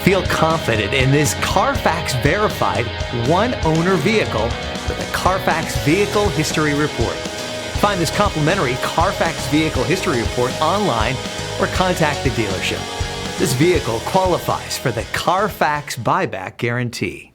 Feel confident in this Carfax verified one-owner vehicle with a Carfax Vehicle History Report. Find this complimentary Carfax Vehicle History Report online or contact the dealership. This vehicle qualifies for the Carfax Buyback Guarantee.